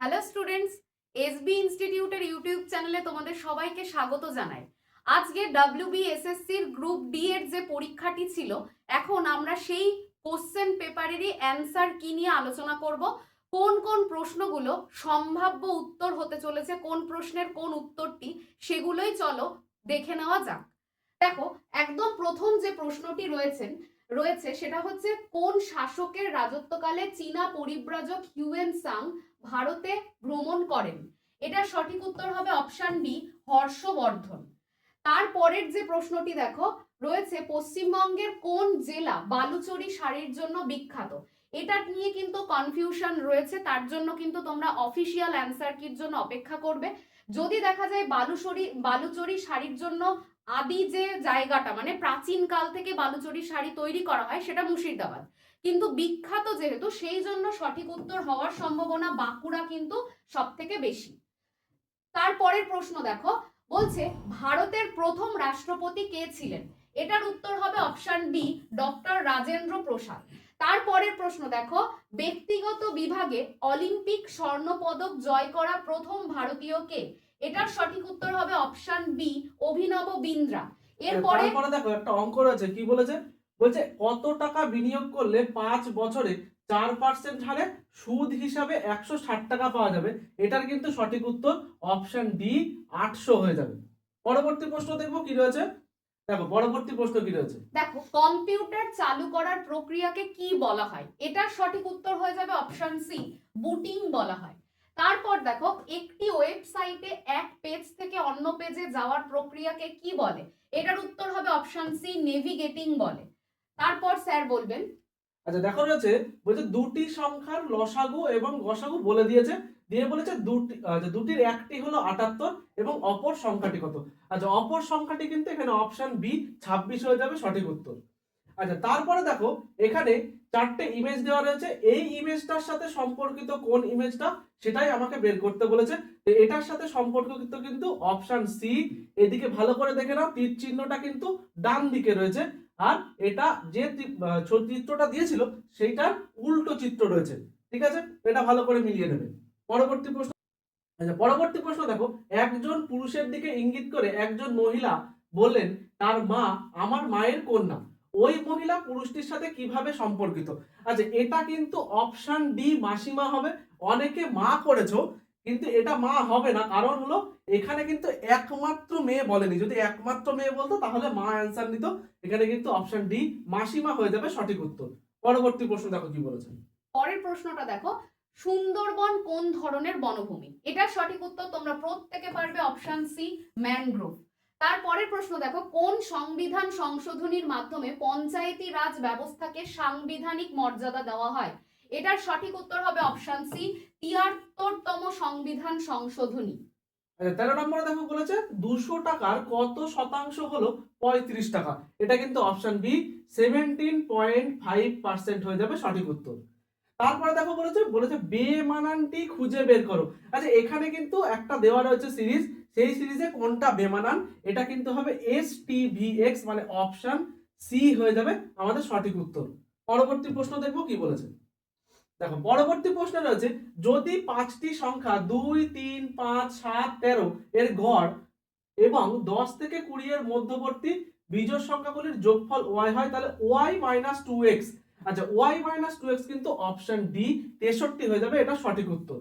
Hello students, SB ইনস্টিটিউটের YouTube চ্যানেলে তোমাদের সবাইকে স্বাগত জানাই। আজকে WBSSC গ্রুপ ডি এর যে পরীক্ষাটি ছিল, এখন আমরা সেই কোশ্চেন পেপারেরই অ্যান্সার কি নিয়ে আলোচনা করব। কোন কোন প্রশ্নগুলো সম্ভাব্য উত্তর হতে চলেছে, কোন প্রশ্নের কোন উত্তরটি, সেগুলোই চলো দেখে নেওয়া যাক। দেখো, একদম প্রথম যে প্রশ্নটি রয়েছে সেটা হচ্ছে, কোন শাসকের রাজত্বকালে চীনা পরিব্রাজক হিউয়েন সাং ভারতে ভ্রমণ করেন? এটার সঠিক উত্তর হবে অপশন বি, হর্ষবর্ধন। তারপরের যে প্রশ্নটি দেখো রয়েছে, পশ্চিমবঙ্গের কোন জেলা বালুচরী শাড়ির জন্য বিখ্যাত? এটা নিয়ে কিন্তু কনফিউশন রয়েছে, তার জন্য কিন্তু তোমরা অফিসিয়াল অ্যান্সার কির জন্য অপেক্ষা করবে। যদি দেখা যায় বালুচরী শাড়ির জন্য আদি যে জায়গাটা, মানে প্রাচীন কাল থেকে বালুচরী শাড়ি তৈরি করা হয়, সেটা মুর্শিদাবাদ, কিন্তু বিখ্যাত যেহেতু, সেই জন্য সঠিক উত্তর হওয়ার সম্ভাবনা বাঁকুড়া কিন্তু সব থেকে বেশি। তারপরের প্রশ্ন দেখো, বলছে ভারতের প্রথম রাষ্ট্রপতি কে ছিলেন? এটার উত্তর হবে option B, doctor Rajendra Prasad. তারপরের প্রশ্ন দেখো, ব্যক্তিগত বিভাগে অলিম্পিক স্বর্ণ পদক জয় করা প্রথম ভারতীয় কে? এটার সঠিক উত্তর হবে অপশন বি, অভিনব বিন্দ্রা। এরপরে দেখো একটা অঙ্ক রয়েছে, কি বলেছে? বলছে কত টাকা বিনিয়োগ করলে 5 বছরে 4% হারে সুদ হিসাবে 160 টাকা পাওয়া যাবে। এটার কিন্তু সঠিক উত্তর অপশন ডি, 800 হয়ে যাবে। পরবর্তী প্রশ্ন দেখবো কি রয়েছে। দেখো পরবর্তী প্রশ্ন কি রয়েছে। দেখো, কম্পিউটার চালু করার প্রক্রিয়াকে কি বলা হয়? এটার সঠিক উত্তর হয়ে যাবে অপশন সি, বুটিং বলা হয়। তারপর দেখো, একটি ওয়েবসাইটে এক পেজ থেকে অন্য পেজে যাওয়ার প্রক্রিয়াকে কি বলে? এটার উত্তর হবে অপশন সি, নেভিগেটিং বলে। তারপর স্যার বলবেন। আচ্ছা দেখো রয়েছে, বলছে দুটি সংখ্যার লসাগু এবং গসাগু বলে দিয়েছে, দিয়ে বলেছে দুটির একটি হলো 78 এবং অপর সংখ্যাটি কত। আচ্ছা অপর সংখ্যাটি কিন্তু এখানে অপশন বি 26 হয়ে যাবে সঠিক উত্তর। আচ্ছা তারপরে দেখো, এখানে 4টে ইমেজ দেওয়া রয়েছে, এই ইমেজটার সাথে সম্পর্কিত কোন ইমেজটা সেটাই আমাকে বের করতে বলেছে। তো এটার সাথে সম্পর্কিত কিন্তু অপশন সি। এদিকে ভালো করে দেখে নাও, তীর চিহ্নটা কিন্তু ডান দিকে রয়েছে, আর এটা যে চিত্রটা দিয়েছিল সেইটার উল্টো চিত্র রয়েছে। ঠিক আছে, এটা ভালো করে মিলিয়ে নেবে। পরবর্তী প্রশ্ন। আচ্ছা পরবর্তী প্রশ্ন দেখো, একজন পুরুষের দিকে ইঙ্গিত করে একজন মহিলা বললেন তার মা আমার মায়ের কন্যা। ওই মহিলা পুরুষটির সাথে কিভাবে সম্পর্কিত? আচ্ছা এটা কিন্তু অপশন ডি, মাসিমা হবে। অনেকে মা করেছো, কিন্তু এটা মা হবে না, কারণ হলো এখানে কিন্তু একমাত্র মেয়ে বলেনি। যদি একমাত্র মেয়ে বলতো তাহলে মা অ্যান্সার নিত। এখানে কিন্তু অপশন ডি, মাসিমা হয়ে যাবে সঠিক উত্তর। পরবর্তী প্রশ্ন দেখো কি বলেছেন। পরের প্রশ্নটা দেখো, সুন্দরবন কোন ধরনের বনভূমি? এটার সঠিক উত্তর তোমরা প্রত্যেকে পারবে, অপশন সি, ম্যানগ্রোভ। তারপরের প্রশ্ন দেখো, কোন সংবিধান সংশোধনীর মাধ্যমে পঞ্চায়েতি রাজ ব্যবস্থাকে সাংবিধানিক মর্যাদা দেওয়া হয়? এটার সঠিক উত্তর হবে অপশন সি, ৭৩তম সংবিধান সংশোধনী। 13 নম্বরে দেখো বলেছে 200 টাকার কত শতাংশ হলো 35 টাকা। এটা কিন্তু অপশন বি, 17.5% হয়ে যাবে সঠিক উত্তর। তারপরে দেখো বলেছে বলেছে বেমানানটি খুঁজে বের করো। আচ্ছা এখানে কিন্তু একটা দেওয়া রয়েছে সিরিজ, সেই সিরিজে কোনটা বেমানান? এটা কিন্তু হবে STVX, মানে অপশন সি হয়ে যাবে আমাদের সঠিক উত্তর। পরবর্তী প্রশ্ন দেখবো কি বলেছে। দেখো পরবর্তী প্রশ্ন রয়েছে, যদি 5টি সংখ্যা 2, 3, 5, 7, 13 এর গড় এবং 10 থেকে 20 এর মধ্যবর্তী বিজোড় সংখ্যাগুলির যোগফল y হয়, তাহলে y - 2x। আচ্ছা y - 2x কিন্তু অপশন ডি, 63 হয়ে যাবে, এটা সঠিক উত্তর।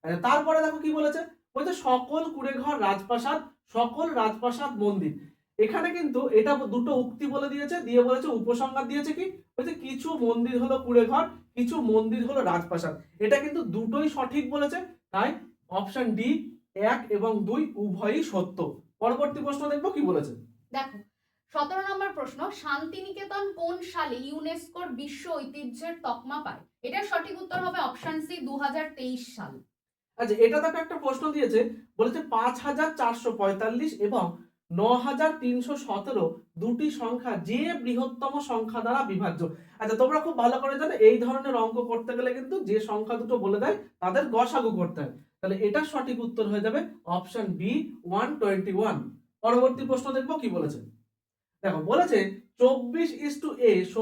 আচ্ছা তারপরে দেখো কি বলেছে। বলছে সকল কুঁড়েঘর রাজপ্রাসাদ, সকল রাজপ্রাসাদ মন্দির। এখানে কিন্তু এটা দুটো উক্তি বলে দিয়েছে, দিয়ে বলেছে উপসংহার দিয়েছে কি, বলছে কিছু মন্দির হলো কুঁড়েঘর, কিছু মন্দির হলো রাজপ্রাসাদ। এটা কিন্তু দুটোই সঠিক বলেছে, তাই অপশন ডি 1 এবং 2 উভয়ই সত্য। পরবর্তী প্রশ্ন দেখবো কি বলেছে। দেখো 17 নম্বর প্রশ্ন, শান্তিনিকেতন কোন সালে ইউনেস্কোর বিশ্ব ঐতিহ্যের তকমা পায়? এটার সঠিক উত্তর হবে অপশন সি, 2023 সাল। আচ্ছা এটা দেখো একটা প্রশ্ন দিয়েছে, বলেছে 5445 এবং 9317 দুটি সংখ্যা যে বৃহত্তম সংখ্যা দ্বারা বিভাজ্য। আচ্ছা তোমরা খুব ভালো করে জানো, এই ধরনের অঙ্ক করতে গেলে কিন্তু যে সংখ্যা দুটো বলে দেয় তাদের গসাগু করতে হয়। তাহলে এটার সঠিক উত্তর হয়ে যাবে অপশন বি, 121। পরবর্তী প্রশ্ন দেখবো কি বলেছে। দেখো বলেছে 24:a =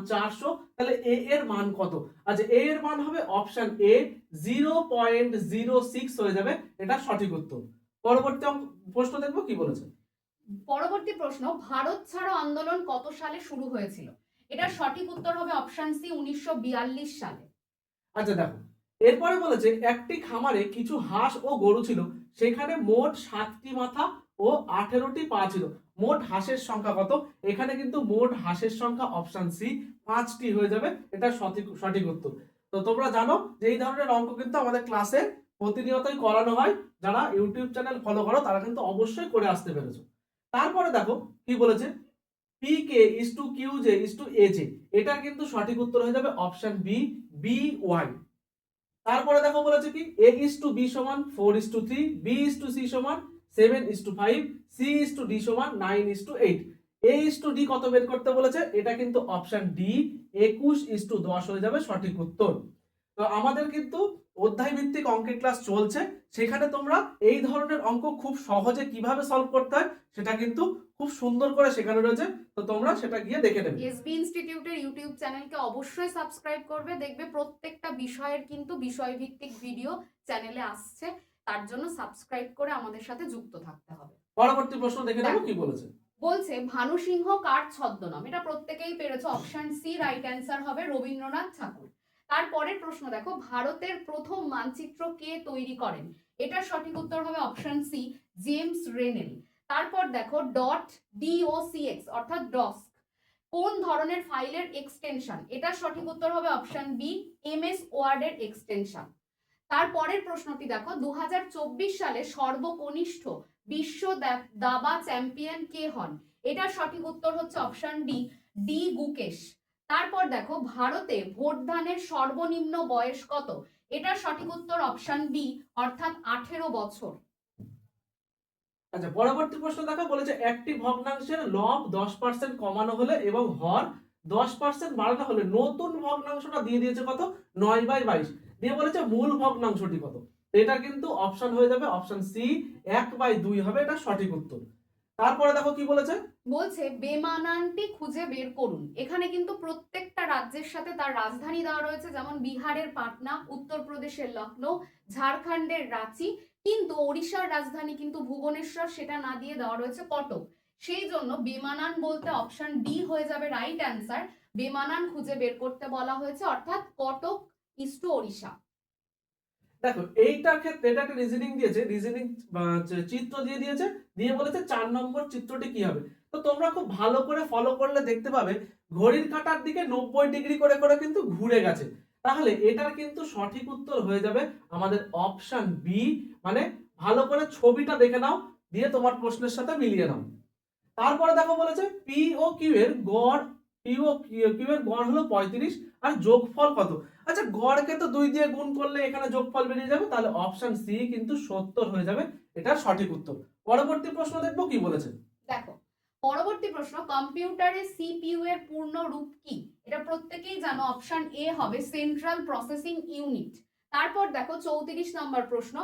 400, তাহলে a এর মান কত? আচ্ছা a এর মান হবে অপশন এ, 0.06 হয়ে যাবে, এটা সঠিক উত্তর। পরবর্তী প্রশ্ন দেখবো কি বলেছে। পরবর্তী প্রশ্ন, ভারত ছাড়ো আন্দোলন কত সালে শুরু হয়েছিল? এটার সঠিক উত্তর হবে অপশন সি 1942 সালে। আচ্ছা দেখো, এরপরে বলেছে একটি খামারে কিছু হাঁস ও গরু ছিল, সেখানে মোট 7টি মাথা ও 18টি পা ছিল। মোট হাঁসের সংখ্যা কত? এখানে কিন্তু মোট হাঁসের সংখ্যা অপশন সি 5টি হয়ে যাবে, এটা সঠিক সঠিক উত্তর। তো তোমরা জানো যে এই ধরনের অঙ্ক কিন্তু আমাদের ক্লাসে প্রতিনিয়তই করানো হয়, যারা ইউটিউব চ্যানেল ফলো করো তারা কিন্তু অবশ্যই করে আসতে পেরেছো। তারপরে দেখো কি বলেছে, P K is to Q J is to A J, এটা কিন্তু সঠিক উত্তর হয়ে যাবে অপশন বি বি ওয়াই। তারপরে দেখো বলেছে কি এ ইস টু বি সমান 4:3, বি ইস টু সি সমান 7:5, সি ইস টু ডি সমান 9:8, এ ইস টু ডি কত বের করতে বলেছে? এটা কিন্তু অপশন ডি 21:10 হয়ে যাবে সঠিক উত্তর। তো আমাদের কিন্তু অধ্যায় ভিত্তিক অঙ্কের ক্লাস চলছে, সেখানে তোমরা এই ধরনের অঙ্ক খুব সহজে কিভাবে সলভ করতে হয় সেটা কিন্তু খুব সুন্দর করে শেখানো রয়েছে, তো তোমরা সেটা গিয়ে দেখে নেবে। এসবি ইনস্টিটিউটের ইউটিউব চ্যানেলকে অবশ্যই সাবস্ক্রাইব করবে, দেখবে প্রত্যেকটা বিষয়ের কিন্তু বিষয়ভিত্তিক ভিডিও চ্যানেলে আসছে, তার জন্য সাবস্ক্রাইব করে আমাদের সাথে যুক্ত থাকতে হবে। পরবর্তী প্রশ্ন দেখে নেব কি বলেছে। বলছে ভানু সিংহ কার ছদ্মনাম? এটা প্রত্যেকেই পেরেছে, অপশন সি রাইট অ্যান্সার হবে রবীন্দ্রনাথ ঠাকুর। তারপরের প্রশ্ন দেখো, ভারতের প্রথম মানচিত্র কে তৈরি করেন? এটার সঠিক উত্তর হবে অপশন সি জেমস রেনেল। তারপর দেখো ডট DOCX অর্থাৎ ডস্ক কোন ধরনের ফাইলের এক্সটেনশন? এটার সঠিক উত্তর হবে অপশন বি MS ওয়ার্ডের এক্সটেনশন। তারপরের প্রশ্নটি দেখো, 2024 সালে সর্বকনিষ্ঠ বিশ্ব দাবা চ্যাম্পিয়ন কে হন? এটার সঠিক উত্তর হচ্ছে অপশন ডি গুকেশ। তারপর দেখো, ভারতে ভোটদানের সর্বনিম্ন বয়স কত? এটার সঠিক উত্তর অপশন বি অর্থাৎ 18 বছর। আচ্ছা পরবর্তী প্রশ্ন দেখো, বলেছে একটি ভগ্নাংশের লব 10% কমানো হলে এবং হর 10% বাড়ানো হলে নতুন ভগ্নাংশটা দিয়ে দিয়েছে কত? 9/22 দিয়ে বলেছে মূল ভগ্নাংশটি কত? এটা কিন্তু অপশন হয়ে যাবে অপশন সি 1/2 হবে, এটা সঠিক উত্তর। তারপরে দেখো কি বলেছে, বলছে বেমানানটি খুঁজে বের করুন। এখানে কিন্তু প্রত্যেকটা রাজ্যের সাথে তার রাজধানী দেওয়া রয়েছে, যেমন বিহারের পাটনা, উত্তরপ্রদেশের লখনৌ, ঝাড়খণ্ডের রাঁচি, কিন্তু ওড়িশার রাজধানী কিন্তু ভুবনেশ্বর, সেটা না দিয়ে দেওয়া রয়েছে কটক। সেই জন্য বেমানান বলতে অপশন ডি হয়ে যাবে রাইট অ্যান্সার। বেমানান খুঁজে বের করতে বলা হয়েছে, অর্থাৎ কটক ইস টু ওড়িশা। দেখো এইটার ক্ষেত্রে এটা একটা রিজনিং দিয়েছে, রিজনিং চিত্র দিয়ে দিয়েছে, দিয়ে বলেছে 4 নম্বর চিত্রটি কি হবে। তো তোমরা খুব ভালো করে ফলো করলে দেখতে পাবে ঘড়ির কাঁটার দিকে 90 ডিগ্রি করে করে কিন্তু ঘুরে গেছে, তাহলে এটার কিন্তু সঠিক উত্তর হয়ে যাবে আমাদের অপশন বি। মানে ভালো করে ছবিটা দেখে নাও, দিয়ে তোমার প্রশ্নের সাথে মিলিয়ে নাও। তারপরে দেখো বলেছে পি ও কিউ এর গড়, পি ও কিউ এর গড় হলো 35 আর যোগফল কত? আচ্ছা গড়কে তো 2 দিয়ে গুণ করলে এখানে যোগফল বেরিয়ে যাবে, তাহলে অপশন সি কিন্তু 70 হয়ে যাবে, এটা সঠিক উত্তর। পরবর্তী প্রশ্ন দেখবো কি বলেছে। দেখো পরবর্তী প্রশ্ন, কম্পিউটারে CPU এর পূর্ণ রূপ কি? এটা প্রত্যেকেই জানো, অপশন এ হবে সেন্ট্রাল প্রসেসিং ইউনিট। তারপর দেখো 34 নম্বর প্রশ্ন,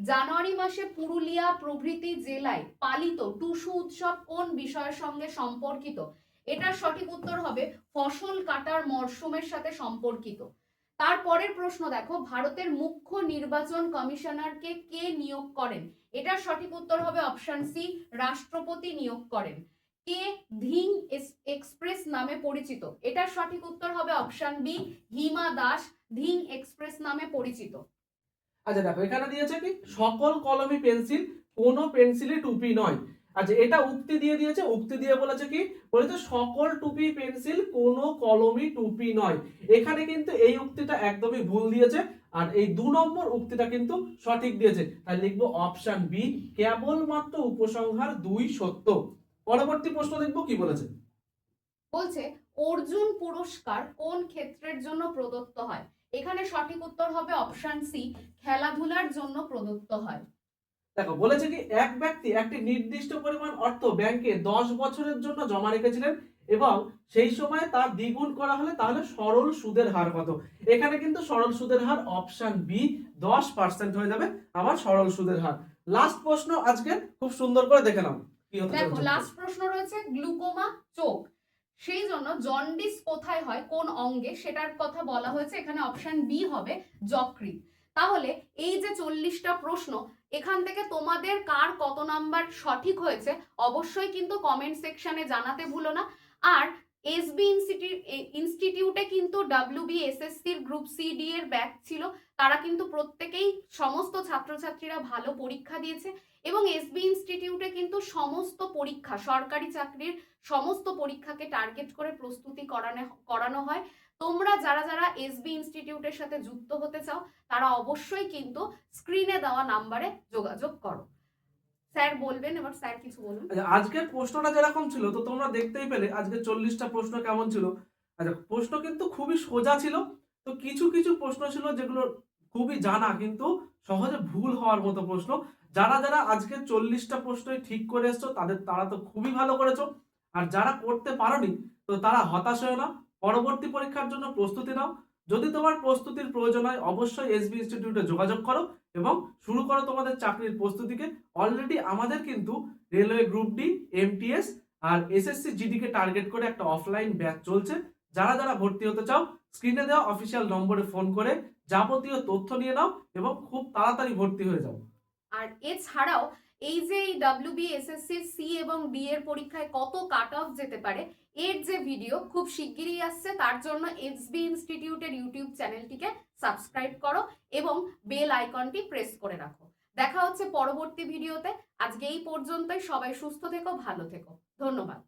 জানুয়ারি মাসে পুরুলিয়া প্রভৃতি জেলায় পালিত টুসু উৎসব কোন বিষয়ের সঙ্গে সম্পর্কিত? এটার সঠিক উত্তর হবে ফসল কাটার মরশুমের সাথে সম্পর্কিত। তারপরের প্রশ্ন দেখো, ভারতের মুখ্য নির্বাচন কমিশনারকে কে নিয়োগ করেন? এটার সঠিক উত্তর হবে অপশন সি রাষ্ট্রপতি নিয়োগ করেন। কে ধিং এক্সপ্রেস নামে পরিচিত? এটার সঠিক উত্তর হবে option B Hima Das Dhing express নামে পরিচিত। আচ্ছা দেখো এখানে দিয়েছে কি সকল কলমই পেন্সিল, কোনো পেন্সিলই টুপি নয়। আচ্ছা এটা উক্তি দিয়ে দিয়েছে, উক্তি দিয়ে বলেছে কি, বলেছে সকল টুপি পেন্সিল, কোনো কলমই টুপি নয়। এখানে কিন্তু এই উক্তিটা একদমই ভুল দিয়েছে, আর এই 2 নম্বর উক্তিটা কিন্তু সঠিক দিয়েছে, তাই লিখবো অপশন বি কেবলমাত্র উপসংহার 2 সত্য। পরবর্তী প্রশ্ন দেখবো কি বলেছে। বলছে অর্জুন পুরস্কার কোন ক্ষেত্রের জন্য প্রদত্ত হয়? এখানে সঠিক উত্তর হবে অপশন সি খেলাধুলার জন্য প্রদত্ত হয়। দেখো বলেছে কি এক ব্যক্তি একটি নির্দিষ্ট পরিমাণ অর্থ ব্যাংকে 10 বছরের জন্য জমা রেখেছিলেন এবং সেই সময় তার দ্বিগুণ করা হলে তাহলে সরল সুদের হার কত? এখানে কিন্তু সরল সুদের হার অপশন বি 10% হয়ে যাবে আমার সরল সুদের হার। লাস্ট প্রশ্ন আজকে খুব সুন্দর করে দেখে নাও কি হতে দেখো চলেছে। লাস্ট প্রশ্ন রয়েছে গ্লুকোমা চোখ, সেই জন্য জন্ডিস কোথায় হয়, কোন অঙ্গে, সেটার কথা বলা হয়েছে। এখানে অপশন বি হবে যকৃৎ। তাহলে এই যে 40টা প্রশ্ন, এখান থেকে তোমাদের কার কত নাম্বার সঠিক হয়েছে অবশ্যই কিন্তু কমেন্ট সেকশনে জানাতে ভুলো না। আর এসবি ইনস্টিটিউটে কিন্তু WBSSCর গ্রুপ CD এর ব্যাচ ছিল, তারা কিন্তু প্রত্যেকেই সমস্ত ছাত্রছাত্রীরা ভালো পরীক্ষা দিয়েছে এবং এসবি ইনস্টিটিউটে কিন্তু সমস্ত পরীক্ষা, সরকারি চাকরির সমস্ত পরীক্ষাকে টার্গেট করে প্রস্তুতি করানো হয়। তোমরা যারা যারা এসবি ইনস্টিটিউটের সাথে যুক্ত হতে চাও তারা অবশ্যই কিন্তু স্ক্রিনে দেওয়া নাম্বারে যোগাযোগ করো। স্যার বলবেন, এবার স্যার কিছু বলুন। আচ্ছা, আজকের প্রশ্নটা যেরকম ছিল তো তোমরা দেখতেই পেলে আজকে 40টা প্রশ্ন কেমন ছিল। আচ্ছা, প্রশ্ন কিন্তু খুবই সোজা ছিল, তো কিছু কিছু প্রশ্ন ছিল যেগুলো খুবই জানা কিন্তু সহজে ভুল হওয়ার মতো প্রশ্ন। যারা যারা আজকে 40টা প্রশ্নই ঠিক করে এসছো তারা তো খুবই ভালো করেছো, আর যারা করতে পারোনি তো তারা হতাশ হয়ে না, পরবর্তী পরীক্ষার জন্য প্রস্তুতি নাও। যদি তোমার প্রস্তুতির প্রয়োজন হয় অবশ্যই এসবি ইনস্টিটিউটে যোগাযোগ করো এবং শুরু করো তোমাদের চাকরির প্রস্তুতিকে। অলরেডি আমাদের কিন্তু রেলওয়ে গ্রুপ ডি, MTS আর SSC GD কে টার্গেট করে একটা অফলাইন ব্যাচ চলছে। যারা যারা ভর্তি হতে চাও স্ক্রিনে দেওয়া অফিসিয়াল নম্বরে ফোন করে যাবতীয় তথ্য নিয়ে নাও এবং খুব তাড়াতাড়ি ভর্তি হয়ে যাও। আর এছাড়াও এই যে এই WBSSCর C এবং D এর পরীক্ষায় কত কাট অফ যেতে পারে এর যে ভিডিও খুব শিগগিরই আসছে, তার জন্য এসবি ইনস্টিটিউটের ইউটিউব চ্যানেলটিকে সাবস্ক্রাইব করো এবং বেল আইকনটি প্রেস করে রাখো। দেখা হচ্ছে পরবর্তী ভিডিওতে। আজকে এই পর্যন্তই। সবাই সুস্থ থেকো, ভালো থেকো। ধন্যবাদ।